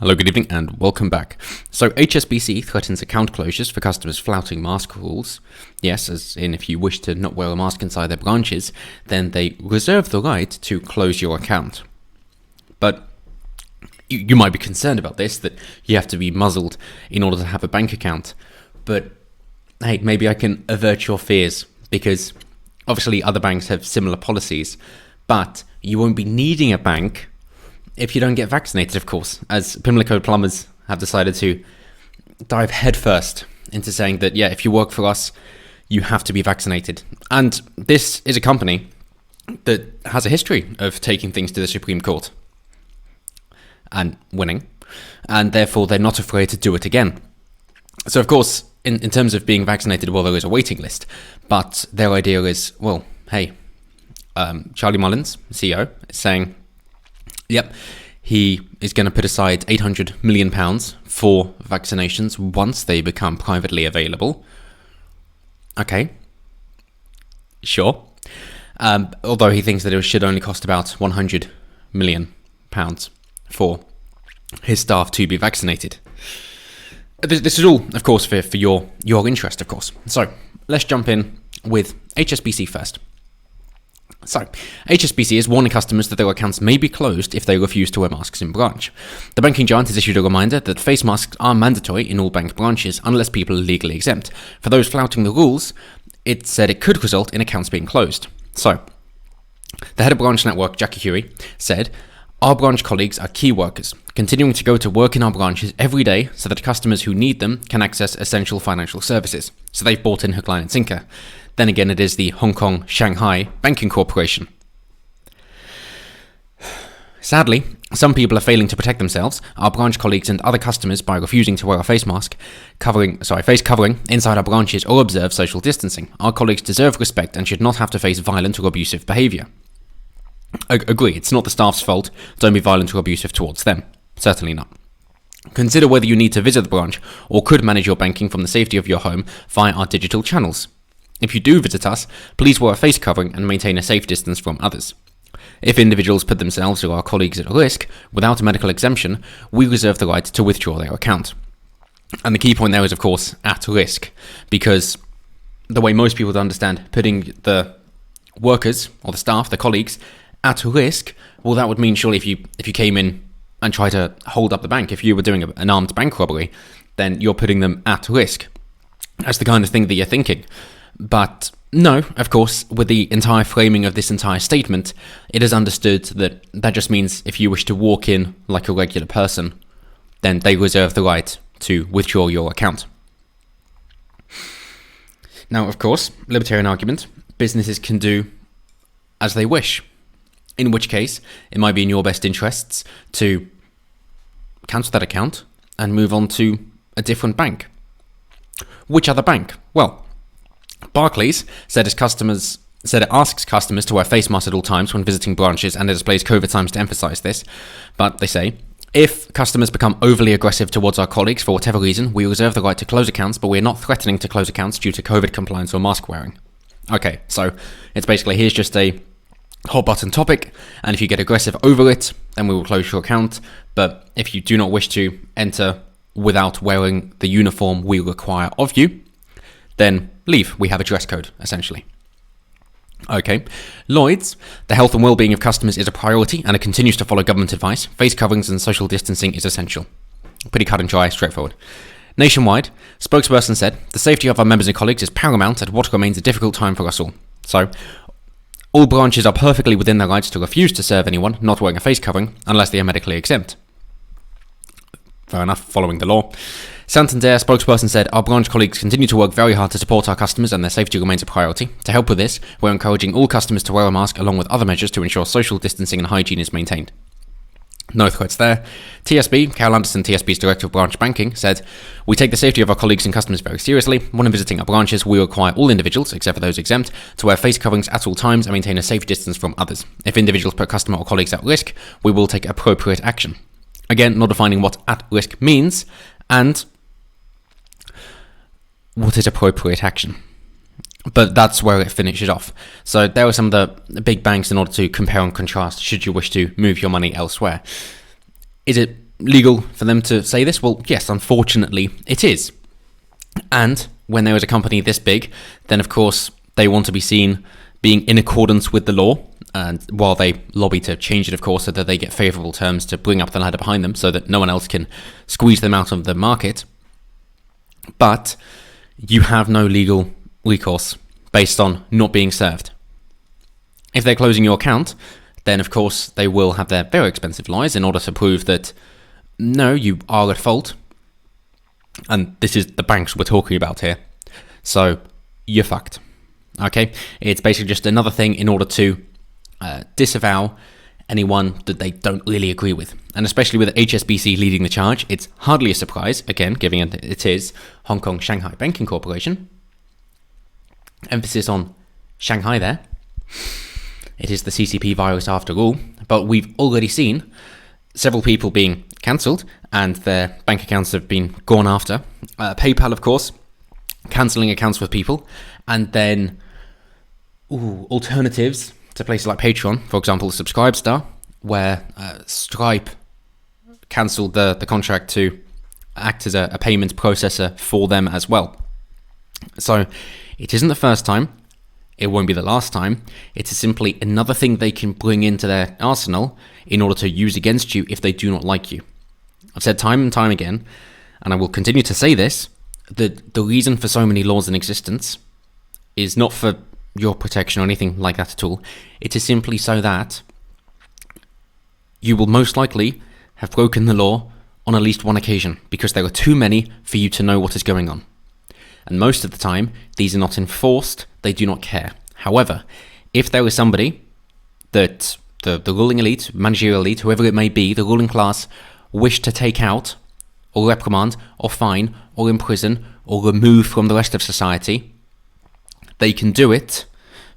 Hello, good evening, and welcome back. So, HSBC threatens account closures for customers flouting mask rules. Yes, as in if you wish to not wear a mask inside their branches, then they reserve the right to close your account. But you might be concerned about this, that you have to be muzzled in order to have a bank account. But hey, maybe I can avert your fears, because obviously other banks have similar policies, but you won't be needing a bank if you don't get vaccinated, of course, as Pimlico plumbers have decided to dive headfirst into saying that, yeah, if you work for us, you have to be vaccinated. And this is a company that has a history of taking things to the Supreme Court and winning, and therefore they're not afraid to do it again. So, of course, in terms of being vaccinated, well, there is a waiting list, but their idea is, well, hey, Charlie Mullins, CEO, is saying, yep, he is going to put aside £800 million for vaccinations once they become privately available. Okay, sure. Although he thinks that it should only cost about £100 million for his staff to be vaccinated. This is all, of course, for your interest, of course. So let's jump in with HSBC first. So, HSBC is warning customers that their accounts may be closed if they refuse to wear masks in branch. The banking giant has issued a reminder that face masks are mandatory in all bank branches unless people are legally exempt. For those flouting the rules, it said it could result in accounts being closed. So, the head of branch network, Jackie Huey, said, "Our branch colleagues are key workers, continuing to go to work in our branches every day so that customers who need them can access essential financial services." So they've bought in hook, line and sinker. Then again, it is the Hong Kong Shanghai Banking Corporation. Sadly, some people are failing to protect themselves, our branch colleagues and other customers, by refusing to wear a face covering inside our branches or observe social distancing. Our colleagues deserve respect and should not have to face violent or abusive behaviour. Agree, it's not the staff's fault. Don't be violent or abusive towards them. Certainly not. Consider whether you need to visit the branch or could manage your banking from the safety of your home via our digital channels. If you do visit us, please wear a face covering and maintain a safe distance from others. If individuals put themselves or our colleagues at risk without a medical exemption, we reserve the right to withdraw their account. And the key point there is, of course, at risk, because the way most people understand putting the workers or the staff, the colleagues, at risk, well, that would mean surely if you came in and tried to hold up the bank, if you were doing an armed bank robbery, then you're putting them at risk. That's the kind of thing that you're thinking. But no, of course, with the entire framing of this entire statement, it is understood that that just means if you wish to walk in like a regular person, then they reserve the right to withdraw your account. Now, of course, libertarian argument, businesses can do as they wish, in which case it might be in your best interests to cancel that account and move on to a different bank. Which other bank? Well, Barclays said it asks customers to wear face masks at all times when visiting branches, and it displays COVID times to emphasize this. But they say, if customers become overly aggressive towards our colleagues for whatever reason, we reserve the right to close accounts, but we're not threatening to close accounts due to COVID compliance or mask wearing. Okay, so it's basically, here's just a hot button topic, and if you get aggressive over it, then we will close your account. But if you do not wish to enter without wearing the uniform we require of you, then leave. We have a dress code, essentially. Okay. Lloyds, the health and well-being of customers is a priority and it continues to follow government advice. Face coverings and social distancing is essential. Pretty cut and dry, straightforward. Nationwide, spokesperson said, the safety of our members and colleagues is paramount at what remains a difficult time for us all. So, all branches are perfectly within their rights to refuse to serve anyone not wearing a face covering unless they are medically exempt. Fair enough, following the law. Santander spokesperson said, our branch colleagues continue to work very hard to support our customers and their safety remains a priority. To help with this, we're encouraging all customers to wear a mask along with other measures to ensure social distancing and hygiene is maintained. No threats there. TSB, Carol Anderson, TSB's Director of Branch Banking, said, we take the safety of our colleagues and customers very seriously. When visiting our branches, we require all individuals, except for those exempt, to wear face coverings at all times and maintain a safe distance from others. If individuals put customer or colleagues at risk, we will take appropriate action. Again, not defining what at risk means and what is appropriate action. But that's where it finishes off. So there are some of the big banks in order to compare and contrast should you wish to move your money elsewhere. Is it legal for them to say this? Well, yes, unfortunately, it is. And when there is a company this big, then of course they want to be seen being in accordance with the law, and while they lobby to change it, of course, so that they get favourable terms to bring up the ladder behind them so that no one else can squeeze them out of the market. But you have no legal recourse based on not being served. If they're closing your account, then of course they will have their very expensive lawyers in order to prove that no, you are at fault. And this is the banks we're talking about here. So you're fucked. Okay? It's basically just another thing in order to disavow anyone that they don't really agree with. And especially with HSBC leading the charge, it's hardly a surprise, again, given it is Hong Kong Shanghai Banking Corporation. Emphasis on Shanghai there. It is the CCP virus after all, but we've already seen several people being cancelled and their bank accounts have been gone after. PayPal, of course, cancelling accounts with people, and then alternatives to places like Patreon, for example, Subscribestar, where Stripe cancelled the contract to act as a payment processor for them as well. So it isn't the first time. It won't be the last time. It's simply another thing they can bring into their arsenal in order to use against you if they do not like you. I've said time and time again, and I will continue to say this, that the reason for so many laws in existence is not for your protection or anything like that at all. It is simply so that you will most likely have broken the law on at least one occasion, because there are too many for you to know what is going on. And most of the time, these are not enforced, they do not care. However, if there is somebody that the ruling elite, managerial elite, whoever it may be, the ruling class, wish to take out, or reprimand, or fine, or imprison, or remove from the rest of society, they can do it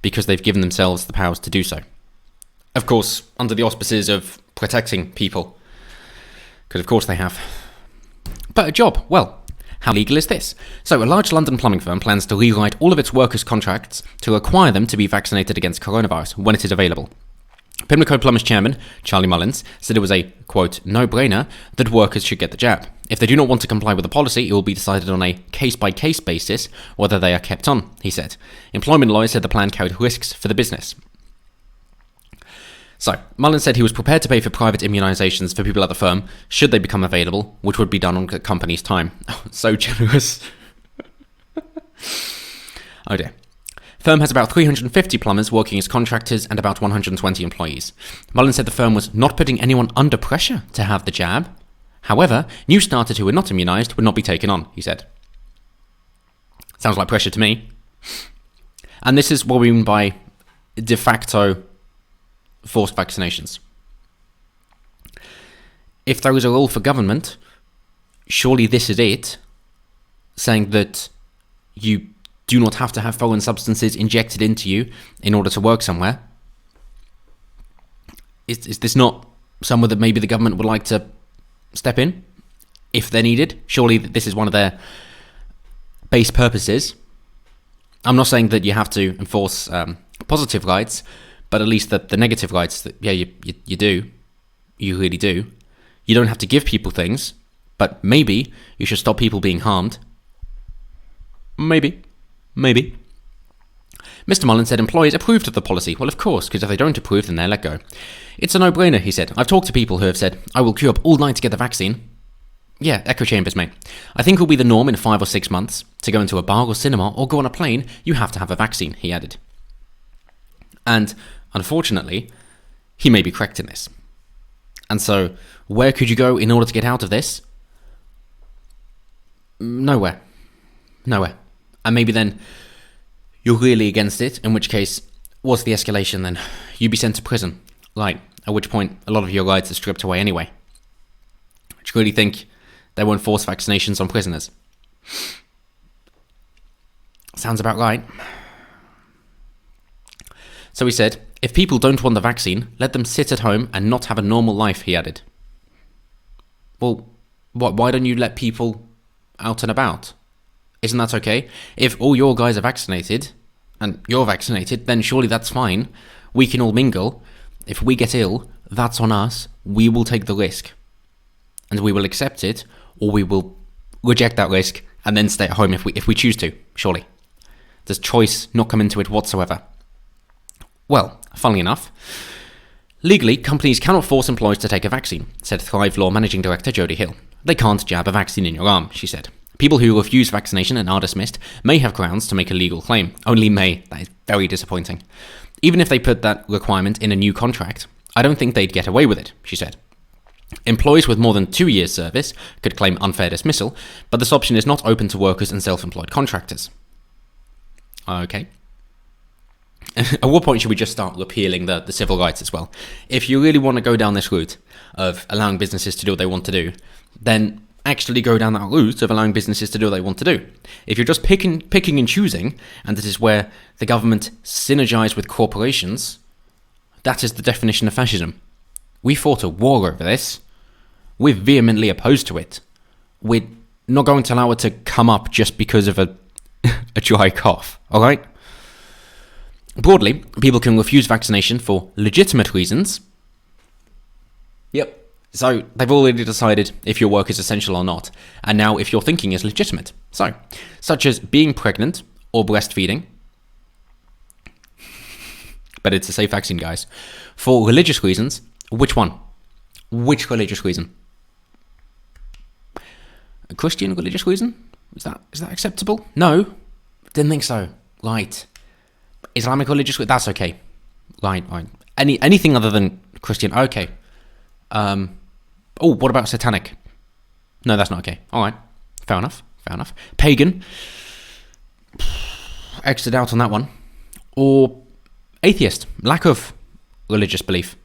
because they've given themselves the powers to do so. Of course, under the auspices of protecting people, because of course they have. But a job, well, how legal is this? So, a large London plumbing firm plans to rewrite all of its workers' contracts to require them to be vaccinated against coronavirus when it is available. Pimlico Plumbers chairman, Charlie Mullins, said it was a, quote, no-brainer that workers should get the jab. If they do not want to comply with the policy, it will be decided on a case-by-case basis whether they are kept on, he said. Employment lawyers said the plan carried risks for the business. So, Mullins said he was prepared to pay for private immunisations for people at the firm, should they become available, which would be done on the company's time. Oh, so generous. Oh dear. Firm has about 350 plumbers working as contractors and about 120 employees. Mullins said the firm was not putting anyone under pressure to have the jab. However, new starters who were not immunised would not be taken on, he said. Sounds like pressure to me. And this is what we mean by de facto forced vaccinations. If there is a role for government, surely this is it, saying that you do not have to have foreign substances injected into you in order to work somewhere. Is this not somewhere that maybe the government would like to step in if they're needed? Surely this is one of their base purposes. I'm not saying that you have to enforce positive rights, but at least the negative rights, that you do. You really do. You don't have to give people things, but maybe you should stop people being harmed. Maybe. Mr. Mullins said employees approved of the policy. Well, of course, because if they don't approve, then they're let go. It's a no-brainer, he said. I've talked to people who have said, I will queue up all night to get the vaccine. Yeah, echo chambers, mate. I think it will be the norm in 5 or 6 months. To go into a bar or cinema or go on a plane, you have to have a vaccine, he added. And, unfortunately, he may be correct in this. And so, where could you go in order to get out of this? Nowhere. And maybe then you're really against it, in which case, what's the escalation then? You'd be sent to prison. Right, at which point a lot of your rights are stripped away anyway. Do you really think they won't force vaccinations on prisoners? Sounds about right. So he said, if people don't want the vaccine, let them sit at home and not have a normal life, he added. Well, why don't you let people out and about? Isn't that okay? If all your guys are vaccinated, and you're vaccinated, then surely that's fine. We can all mingle. If we get ill, that's on us. We will take the risk. and we will accept it, or we will reject that risk and then stay at home if we choose to, surely. Does choice not come into it whatsoever? Well, funnily enough, legally, companies cannot force employees to take a vaccine, said Thrive Law Managing Director Jodie Hill. They can't jab a vaccine in your arm, she said. People who refuse vaccination and are dismissed may have grounds to make a legal claim. Only may. That is very disappointing. Even if they put that requirement in a new contract, I don't think they'd get away with it, she said. Employees with more than 2 years' service could claim unfair dismissal, but this option is not open to workers and self-employed contractors. Okay. At what point should we just start repealing the civil rights as well? If you really want to go down this route of allowing businesses to do what they want to do, then actually go down that route of allowing businesses to do what they want to do. If you're just picking and choosing, and this is where the government synergize with corporations, that is the definition of fascism. We fought a war over this. We're vehemently opposed to it. We're not going to allow it to come up just because of a dry cough, all right? Broadly, people can refuse vaccination for legitimate reasons. Yep. So they've already decided if your work is essential or not, and now if your thinking is legitimate. So, such as being pregnant or breastfeeding. But it's a safe vaccine, guys. For religious reasons, which one? Which religious reason? A Christian religious reason? Is that acceptable? No. Didn't think so. Right. Islamic religious, that's okay. Right. Anything other than Christian, okay. What about satanic? No, that's not okay. All right. Fair enough. Pagan. Extra doubt on that one. Or atheist. Lack of religious belief.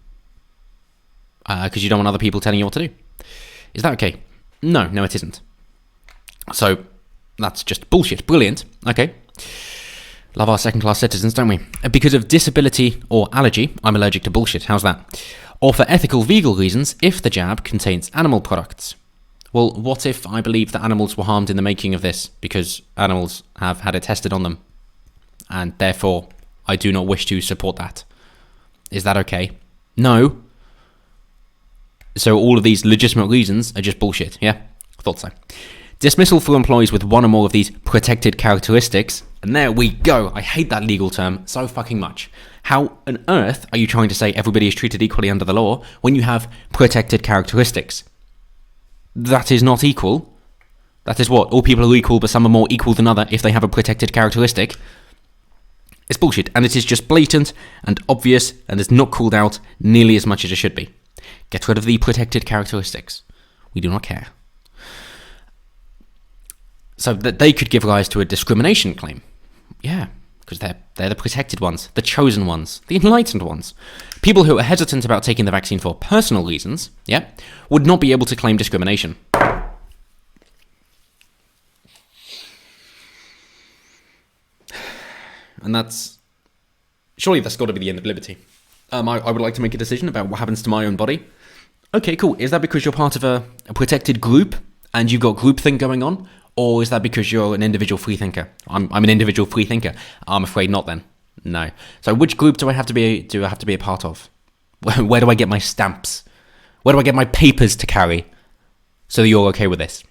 Because you don't want other people telling you what to do. Is that okay? No, it isn't. So, that's just bullshit. Brilliant. Okay. Love our second-class citizens, don't we? Because of disability or allergy, I'm allergic to bullshit. How's that? Or for ethical vegan reasons, if the jab contains animal products. Well, what if I believe that animals were harmed in the making of this because animals have had it tested on them, and therefore I do not wish to support that? Is that okay? No. So all of these legitimate reasons are just bullshit, yeah? Thought so. Dismissal for employees with one or more of these protected characteristics. And there we go. I hate that legal term so fucking much. How on earth are you trying to say everybody is treated equally under the law when you have protected characteristics? That is not equal. That is what? All people are equal, but some are more equal than other if they have a protected characteristic. It's bullshit, and it is just blatant and obvious, and is not called out nearly as much as it should be. Get rid of the protected characteristics. We do not care. So that they could give rise to a discrimination claim. Yeah, because they're the protected ones, the chosen ones, the enlightened ones. People who are hesitant about taking the vaccine for personal reasons, yeah, would not be able to claim discrimination. And surely that's got to be the end of liberty. I would like to make a decision about what happens to my own body. Okay, cool. Is that because you're part of a protected group and you've got groupthink going on? Or is that because you're an individual free thinker? I'm an individual free thinker. I'm afraid not then. No. So which group do I have to be a part of? Where do I get my stamps? Where do I get my papers to carry so that you're okay with this?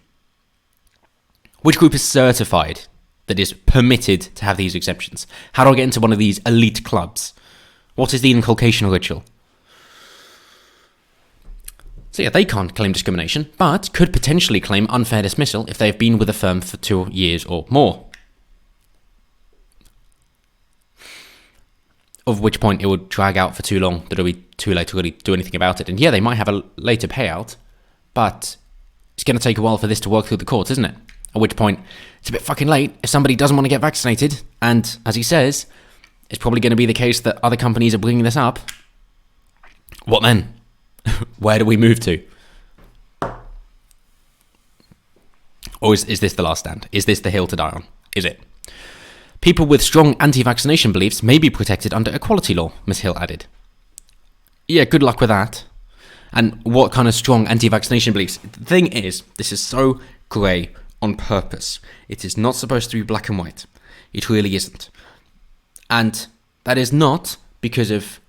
Which group is certified that is permitted to have these exceptions? How do I get into one of these elite clubs? What is the inculcation ritual? So yeah, they can't claim discrimination, but could potentially claim unfair dismissal if they've been with a firm for 2 years or more. Of which point it would drag out for too long, that it'll be too late to really do anything about it. And yeah, they might have a later payout, but it's going to take a while for this to work through the courts, isn't it? At which point, it's a bit fucking late if somebody doesn't want to get vaccinated, and as he says, it's probably going to be the case that other companies are bringing this up. What then? Where do we move to? Or is this the last stand? Is this the hill to die on? Is it? People with strong anti-vaccination beliefs may be protected under equality law, Ms. Hill added. Yeah, good luck with that. And what kind of strong anti-vaccination beliefs? The thing is, this is so grey on purpose. It is not supposed to be black and white. It really isn't. And that is not because of,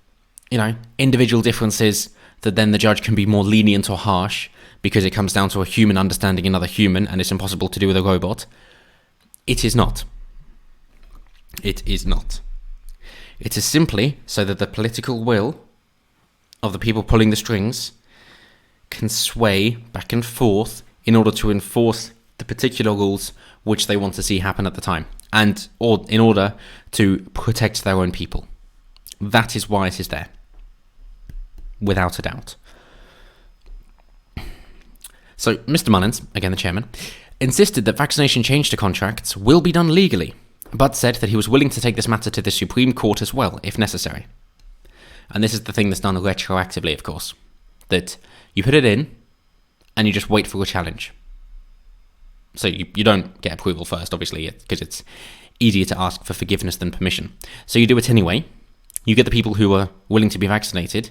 individual differences that then the judge can be more lenient or harsh, because it comes down to a human understanding another human and it's impossible to do with a robot. It is not. It is not. It is simply so that the political will of the people pulling the strings can sway back and forth in order to enforce the particular rules which they want to see happen at the time, and or in order to protect their own people. That is why it is there, without a doubt. So Mr. Mullins, again the chairman, insisted that vaccination change to contracts will be done legally, but said that he was willing to take this matter to the Supreme Court as well, if necessary. And this is the thing that's done retroactively, of course, that you put it in and you just wait for a challenge. So you don't get approval first, obviously, because it's easier to ask for forgiveness than permission. So you do it anyway. You get the people who are willing to be vaccinated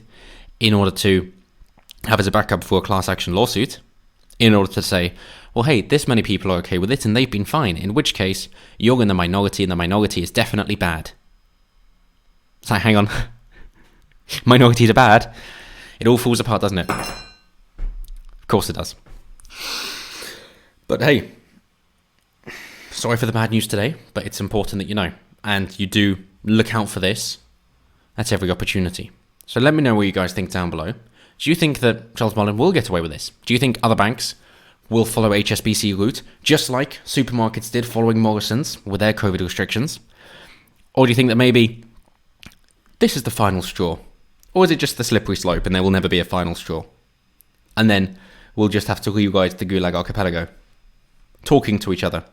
in order to have as a backup for a class action lawsuit, in order to say, well, hey, this many people are okay with it and they've been fine, in which case you're in the minority and the minority is definitely bad. It's like, hang on. Minorities are bad. It all falls apart, doesn't it? Of course it does. But hey, sorry for the bad news today, but it's important that you know. And you do look out for this at every opportunity. So let me know what you guys think down below. Do you think that Charles Mullin will get away with this? Do you think other banks will follow HSBC route, just like supermarkets did following Morrison's with their COVID restrictions? Or do you think that maybe this is the final straw? Or is it just the slippery slope and there will never be a final straw? And then we'll just have to rewrite the Gulag Archipelago, talking to each other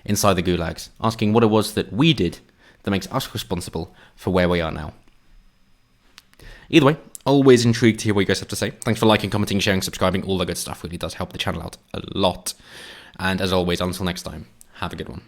inside the gulags, asking what it was that we did that makes us responsible for where we are now. Either way, always intrigued to hear what you guys have to say. Thanks for liking, commenting, sharing, subscribing. All the good stuff really does help the channel out a lot. And as always, until next time, have a good one.